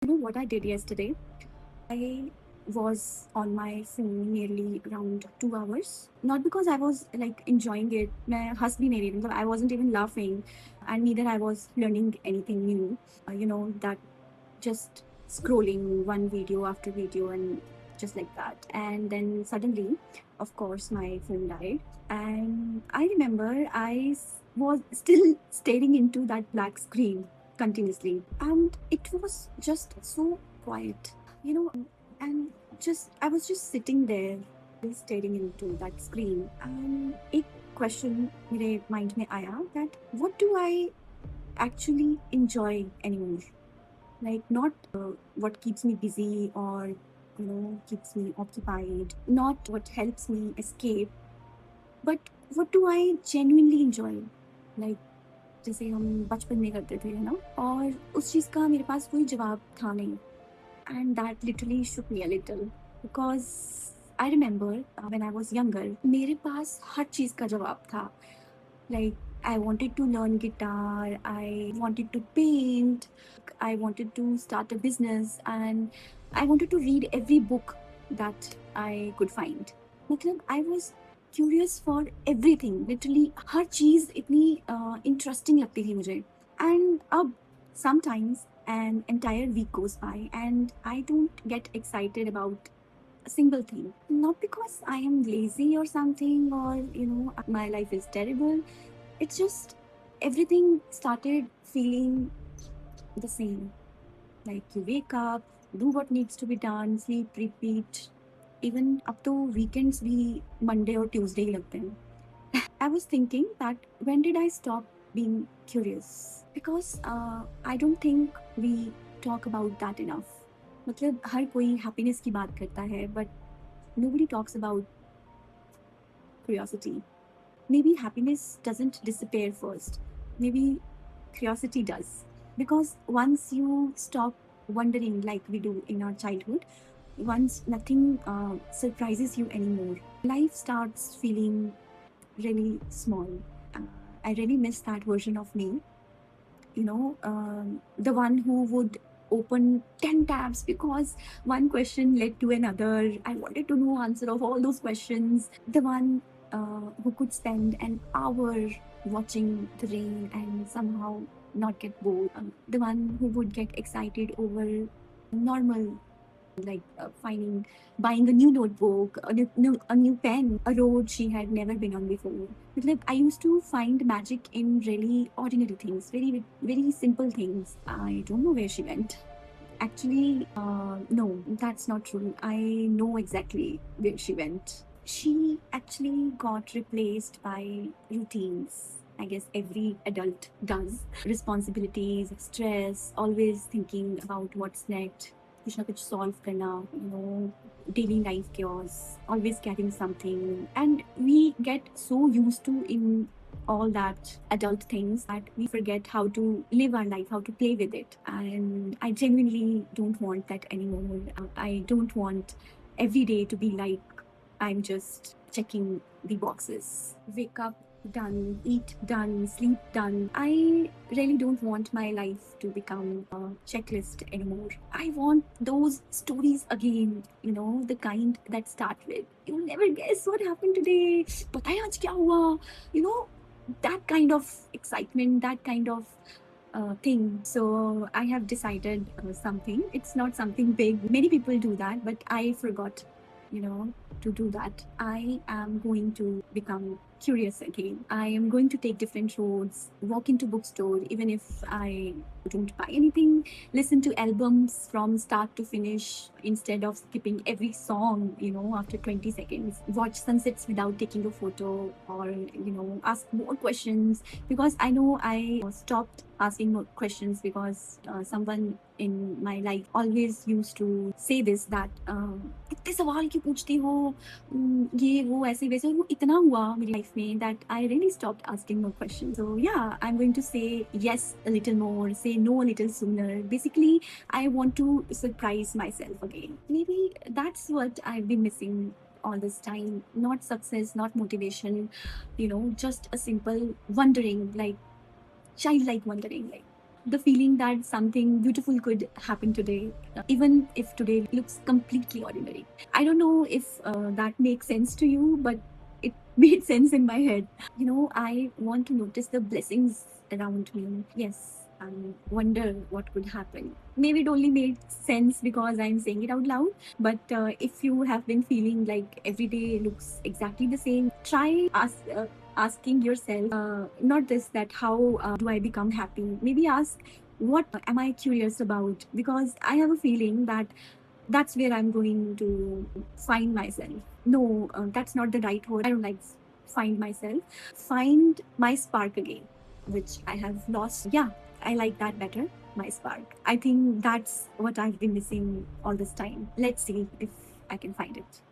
You know what I did yesterday? I was on my phone nearly around 2 hours. Not because I was like enjoying it. मैं हंस भी नहीं रही मतलब I wasn't even laughing, and neither I was learning anything new. That just scrolling one video after video and just like that. And then suddenly, of course, my phone died. And I remember was still staring into that black screen continuously. And it was just so quiet, and just I was just sitting there staring into that screen. And एक question मेरे mind में आया that what do I actually enjoy anymore? Like not what keeps me busy or keeps me occupied, not what helps me escape, but what do I genuinely enjoy? Like जैसे हम बचपन में करते थे है ना, और उस चीज़ का मेरे पास कोई जवाब था नहीं. And that literally shook me a little because I remember when I was younger, मेरे पास हर चीज़ का जवाब था. Like I wanted to learn guitar, I wanted to paint, I wanted to start a business, and I wanted to read every book that I could find. मतलब I was curious for everything. Literally हर चीज़ इतनी interesting लगती थी मुझे. And sometimes an entire week goes by and I don't get excited about a single thing. Not because I am lazy or something, or my life is terrible. It's just everything started feeling the same. Like you wake up, do what needs to be done, sleep, repeat. Even up to weekends भी Monday or Tuesday ही लगते हैं. I was thinking that when did I stop being curious? Because I don't think we talk about that enough. मतलब हर कोई happiness की बात करता है, but nobody talks about curiosity. Maybe happiness doesn't disappear first. Maybe curiosity does. Because once you stop wondering like we do in our childhood, once nothing surprises you anymore, life starts feeling really small. Uh, I really miss that version of me, the one who would open 10 tabs because one question led to another. I wanted to know answer of all those questions. The one who could spend an hour watching the rain and somehow not get bored. The one who would get excited over normal, like buying a new notebook, a new pen, a road she had never been on before. Like I used to find magic in really ordinary things, very very simple things. I don't know where she went. Actually, no, that's not true. I know exactly where she went. She actually got replaced by routines. I guess every adult does. Responsibilities, stress, always thinking about what's next, कुछ ना कुछ solve करना, daily life chaos, always getting something. And we get so used to in all that adult things that we forget how to live our life, how to play with it. And I genuinely don't want that anymore. I don't want every day to be like I'm just checking the boxes. Wake up, done, eat, done, sleep, done. I really don't want my life to become a checklist anymore. I want those stories again, the kind that start with, you'll never guess what happened today. पता है आज क्या हुआ? You know, that kind of excitement, that kind of thing. So I have decided something. It's not something big. Many people do that, but I forgot, to do that. I am going to become curious again. I am going to take different roads, walk into bookstore, even if I don't buy anything, listen to albums from start to finish instead of skipping every song, after 20 seconds, watch sunsets without taking a photo, or, ask more questions because I know I stopped asking more questions because someone in my life always used to say this that इतने सवाल क्यों पूछती हो, ये वो ऐसे वैसे, वो इतना हुआ मेरी लाइफ में that I really stopped asking more questions. So yeah, I'm going to say yes a little more, say no a little sooner. Basically, I want to surprise myself again. Maybe that's what I've been missing all this time. Not success, not motivation, just a simple wondering, like childlike wondering, like the feeling that something beautiful could happen today, even if today looks completely ordinary. I don't know if that makes sense to you, but it made sense in my head. I want to notice the blessings around me. Yes, and wonder what could happen. Maybe it only made sense because I'm saying it out loud. But if you have been feeling like every day looks exactly the same, try asking yourself, not this, that how do I become happy? Maybe ask, what am I curious about? Because I have a feeling that that's where I'm going to find myself. No, that's not the right word. I don't like find myself. Find my spark again, which I have lost. Yeah, I like that better. My spark. I think that's what I've been missing all this time. Let's see if I can find it.